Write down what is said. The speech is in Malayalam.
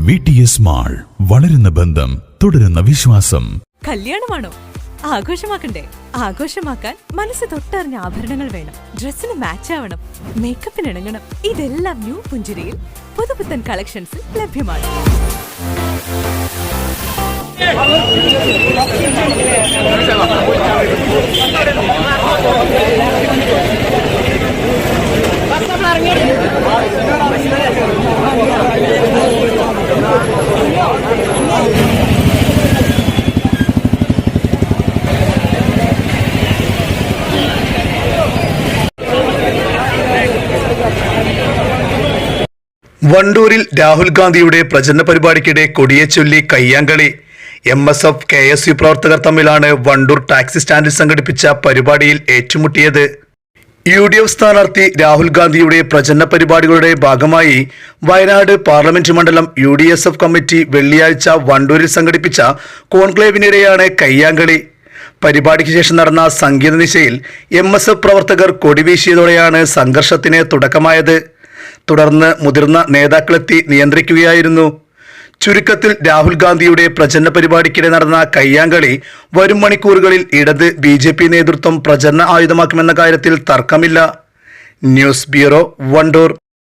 വിടിഎസ് മാൾ, വളരുന്ന ബന്ധം, തുടരുന്ന വിശ്വാസം. കല്യാണമാണോ? ആഘോഷമാക്കണ്ടേ? ആഘോഷമാക്കാൻ മനസ്സ് തൊട്ടറിഞ്ഞ ആഭരണങ്ങൾ വേണം. ഡ്രസ്സിന് മാച്ച് ആവണം, മേക്കപ്പിന് ഇണങ്ങണം. ഇതെല്ലാം ന്യൂ പുഞ്ചിരിയിൽ പുതുപുത്തൻ കളക്ഷൻസിൽ ലഭ്യമാണ്. വണ്ടൂരിൽ രാഹുൽ ഗാന്ധിയുടെ പ്രചരണ പരിപാടിക്കിടെ കൊടിയെ ചൊല്ലി കയ്യാങ്കളി. MSF KSU പ്രവർത്തകർ തമ്മിലാണ് വണ്ടൂർ ടാക്സി സ്റ്റാൻഡിൽ സംഘടിപ്പിച്ച പരിപാടിയിൽ ഏറ്റുമുട്ടിയത്. UDF സ്ഥാനാർത്ഥി രാഹുൽ ഗാന്ധിയുടെ പ്രചരണ പരിപാടികളുടെ ഭാഗമായി വയനാട് പാർലമെന്റ് മണ്ഡലം UDSF കമ്മിറ്റി വെള്ളിയാഴ്ച വണ്ടൂരിൽ സംഘടിപ്പിച്ച കോൺക്ലേവിനിടെയാണ് കയ്യാങ്കളി. പരിപാടിക്ക് ശേഷം നടന്ന സംഗീത നിശയിൽ MSF പ്രവർത്തകർ കൊടിവീശിയതോടെയാണ് സംഘർഷത്തിന് തുടക്കമായത്. തുടർന്ന് മുതിർന്ന നേതാക്കളെത്തി നിയന്ത്രിക്കുകയായിരുന്നു. ചുരുക്കത്തിൽ രാഹുൽ ഗാന്ധിയുടെ പ്രചരണ പരിപാടിക്കിടെ നടന്ന കയ്യാങ്കളി വരും മണിക്കൂറുകളിൽ ഇടത് BJP നേതൃത്വം പ്രചരണ ആയുധമാക്കുമെന്ന കാര്യത്തിൽ തർക്കമില്ല. News bureau, Wandoor.